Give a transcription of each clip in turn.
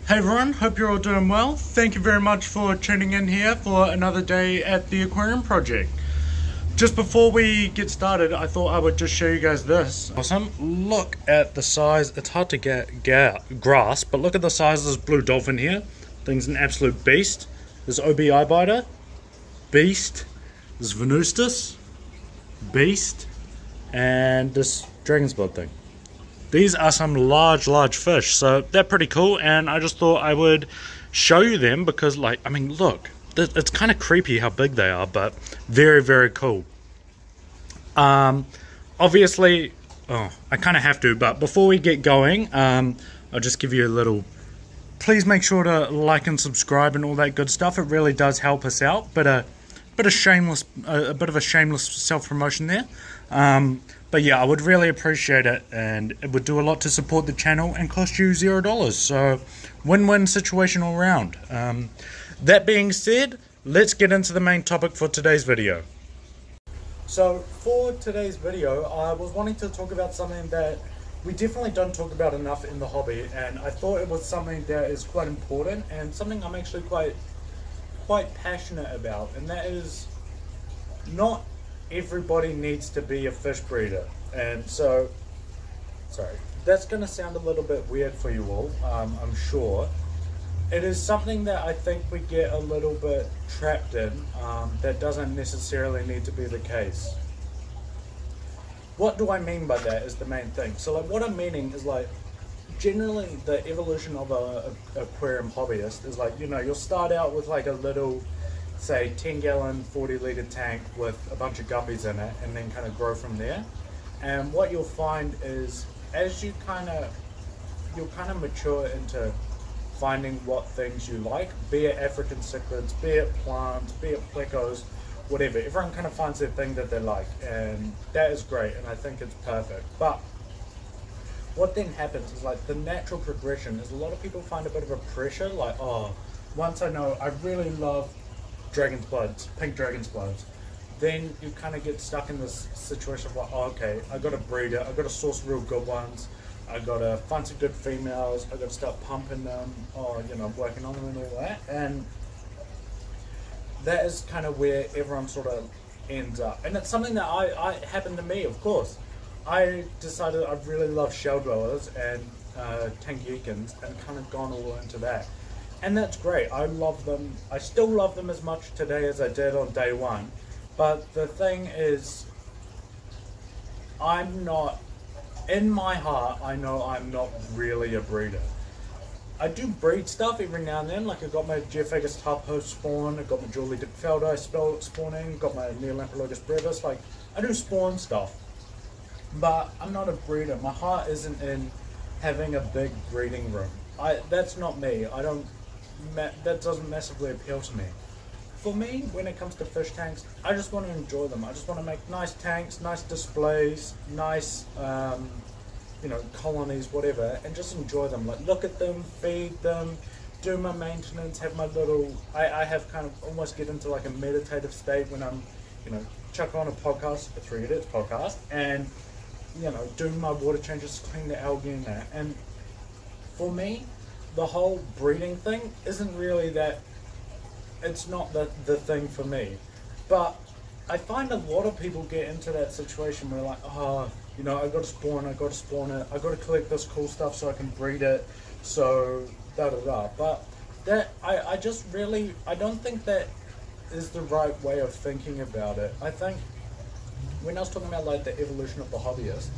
Hey everyone, hope you're all doing well. Thank you very much for tuning in here for another day at the Aquarium Project. Just before we get started, I thought I would just show you guys this. Awesome. Look at the size. It's hard to grasp, but look at the size of this blue dolphin here. Thing's an absolute beast. This OBI biter, beast. This Venustus, beast. And this dragon's blood thing. These are some large fish, so they're pretty cool, and I just thought I would show you them because, like, I mean, look, it's kind of creepy how big they are, but very cool. Obviously, I kind of have to, but before we get going, I'll just give you a little, please make sure to like and subscribe and all that good stuff. It really does help us out, but a bit of a shameless self-promotion there. But yeah, I would really appreciate it, and it would do a lot to support the channel and cost you $0. So, win-win situation all around. That being said, let's get into the main topic for today's video. So, for today's video, I was wanting to talk about something that we definitely don't talk about enough in the hobby, and I thought it was something that is quite important and something I'm actually quite passionate about, and that is not everybody needs to be a fish breeder. And so, sorry, that's going to sound a little bit weird for you all, I'm sure. It is something that I think we get a little bit trapped in, that doesn't necessarily need to be the case. What do I mean by that is the main thing. So like, what I'm meaning is, like, generally the evolution of a aquarium hobbyist is like, you know, you'll start out with like a little, say 10-gallon 40-litre tank with a bunch of guppies in it, and then kind of grow from there. And what you'll find is, as you'll kind of mature into finding what things you like, be it African cichlids, be it plants, be it plecos, whatever. Everyone kind of finds their thing that they like, and that is great, and I think it's perfect. But what then happens is, like, the natural progression is a lot of people find a bit of a pressure, like, oh, once I know I really love dragon's bloods, pink dragon's bloods, then you kind of get stuck in this situation of like, oh, okay, I got to breed it, I got to source real good ones, I got to find some good females, I got to start pumping them, or, you know, working on them and all that. And that is kind of where everyone sort of ends up. And it's something that I happened to me, of course. I decided I really love shell dwellers and tangyikans, and kind of gone all into that. And that's great. I love them. I still love them as much today as I did on day one. But the thing is, I'm not, in my heart, I know I'm not really a breeder. I do breed stuff every now and then. Like, I got my Geophagus tarpo spawn, I got my Julie Dickfeldi spawning, got my Neolamprologus brevis. Like, I do spawn stuff. But I'm not a breeder. My heart isn't in having a big breeding room. That's not me. That doesn't massively appeal to me. For me, when it comes to fish tanks, I just want to enjoy them. I just want to make nice tanks, nice displays, nice, you know, colonies, whatever, and just enjoy them. Like, look at them, feed them, do my maintenance, have my little, I have kind of almost get into like a meditative state when I'm, you know, chuck on a podcast, a 3 Idiots podcast, and, you know, doing my water changes, clean the algae and that. And for me, the whole breeding thing isn't really that, it's not the thing for me. But I find a lot of people get into that situation where, like, oh, you know, I got to spawn it, I got to collect this cool stuff so I can breed it, so da-da-da. But that, I just really, I don't think that is the right way of thinking about it. I think, when I was talking about, like, the evolution of the hobbyist,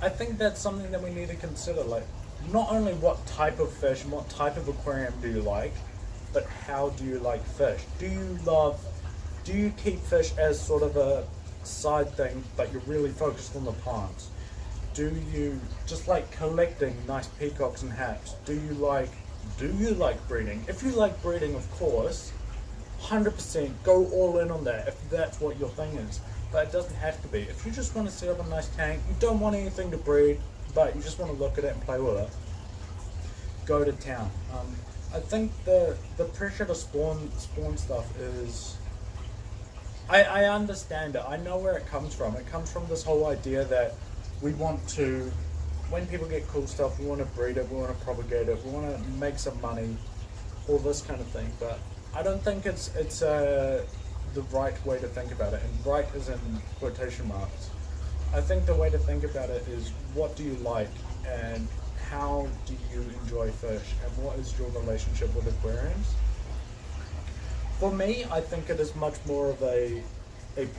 I think that's something that we need to consider. Like, not only what type of fish and what type of aquarium do you like, but how do you like fish? Do you keep fish as sort of a side thing, but you're really focused on the ponds? Do you just like collecting nice peacocks and hats? Do you like breeding? If you like breeding, of course, 100% go all in on that if that's what your thing is. But it doesn't have to be. If you just want to set up a nice tank, you don't want anything to breed, but you just want to look at it and play with it, go to town. I think the pressure to spawn stuff is, I understand it. I know where it comes from. It comes from this whole idea that we want to when people get cool stuff, we want to breed it, we want to propagate it, we want to make some money, all this kind of thing. But I don't think it's the right way to think about it, and right is in quotation marks. I think the way to think about it is, what do you like, and how do you enjoy fish, and what is your relationship with aquariums? For me, I think it is much more of a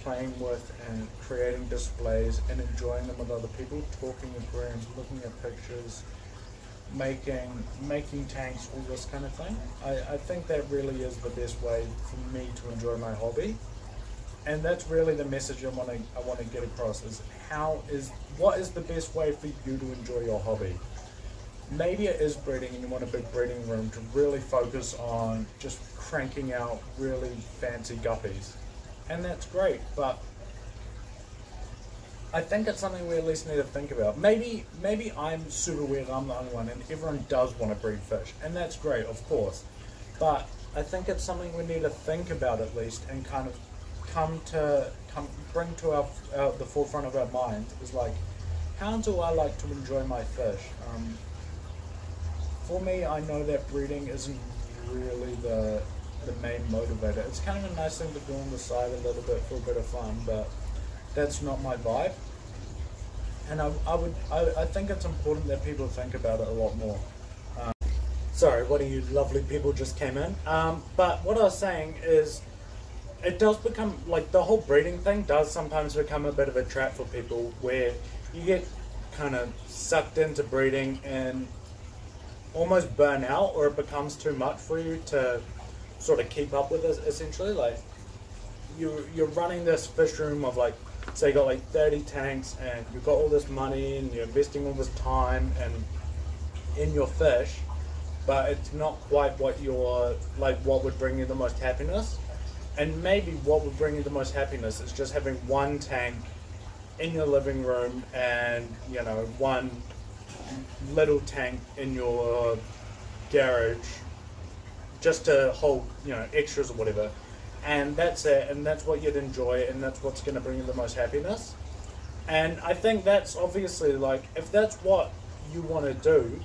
playing with and creating displays and enjoying them with other people, talking aquariums, looking at pictures, making tanks, all this kind of thing. I think that really is the best way for me to enjoy my hobby, and that's really the message I want to get across, is what is the best way for you to enjoy your hobby. Maybe it is breeding and you want a big breeding room to really focus on just cranking out really fancy guppies, and that's great, but I think it's something we at least need to think about. Maybe I'm super weird, I'm the only one, and everyone does want to breed fish, and that's great, of course, but I think it's something we need to think about at least, and kind of bring to the forefront of our mind, is like, how do I like to enjoy my fish? For me, I know that breeding isn't really the main motivator. It's kind of a nice thing to do on the side a little bit for a bit of fun, but that's not my vibe. And I think it's important that people think about it a lot more. Sorry, one of you lovely people just came in. But what I was saying is, it does become, like, the whole breeding thing does sometimes become a bit of a trap for people, where you get kind of sucked into breeding and almost burn out, or it becomes too much for you to sort of keep up with it, essentially. Like, you're running this fish room of, like, say you got like 30 tanks, and you've got all this money, and you're investing all this time and in your fish, but it's not quite what would bring you the most happiness. And maybe what would bring you the most happiness is just having one tank in your living room, and, you know, one little tank in your garage, just to hold, you know, extras or whatever, and that's it, and that's what you'd enjoy, and that's what's going to bring you the most happiness. And I think that's obviously, like, if that's what you want to do,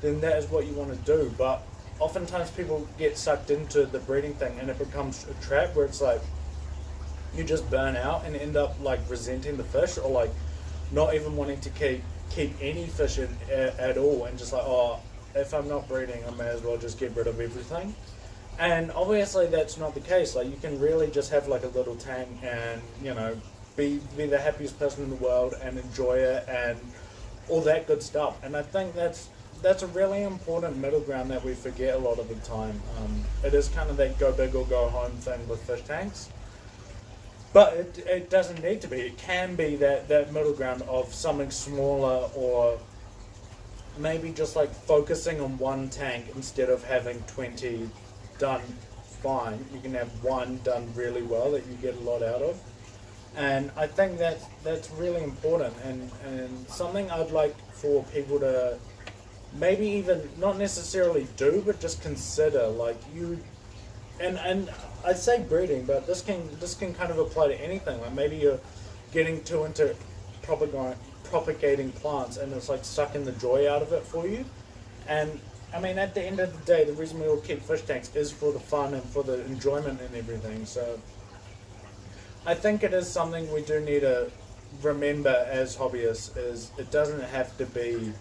then that is what you want to do. But oftentimes people get sucked into the breeding thing, and it becomes a trap where it's like you just burn out and end up like resenting the fish, or like not even wanting to keep any fish in at all, and just like, oh, if I'm not breeding, I may as well just get rid of everything. And obviously that's not the case. Like, you can really just have like a little tank and, you know, be the happiest person in the world and enjoy it and all that good stuff. And I think that's a really important middle ground that we forget a lot of the time. It is kind of that go big or go home thing with fish tanks, but it doesn't need to be. It can be that middle ground of something smaller, or maybe just like focusing on one tank instead of having 20 done fine. You can have one done really well that you get a lot out of. And I think that's really important, and something I'd like for people to maybe even not necessarily do, but just consider. Like, you, and I say breeding, but this can kind of apply to anything. Like, maybe you're getting too into propagating plants, and it's like sucking the joy out of it for you. And I mean, at the end of the day, the reason we all keep fish tanks is for the fun and for the enjoyment and everything. So I think it is something we do need to remember as hobbyists, is it doesn't have to be,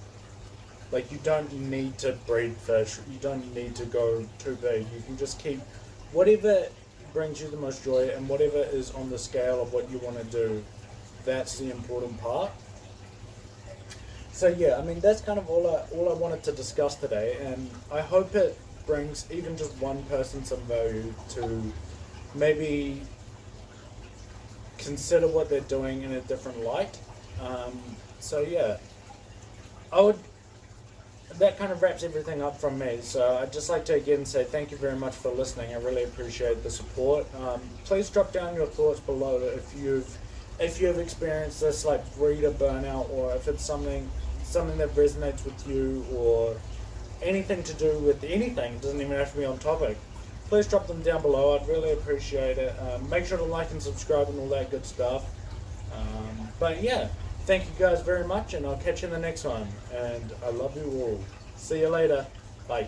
like, you don't need to breed fish, you don't need to go too big. You can just keep whatever brings you the most joy, and whatever is on the scale of what you want to do. That's the important part. So yeah, I mean, that's kind of all I wanted to discuss today, and I hope it brings even just one person some value to maybe consider what they're doing in a different light. So yeah, that kind of wraps everything up from me. So I'd just like to again say thank you very much for listening. I really appreciate the support. Please drop down your thoughts below if you've experienced this, like, breeder burnout, or if it's something that resonates with you, or anything to do with anything. It doesn't even have to be on topic. Please drop them down below. I'd really appreciate it. Make sure to like and subscribe and all that good stuff. But yeah, thank you guys very much, and I'll catch you in the next one. And I love you all. See you later. Bye.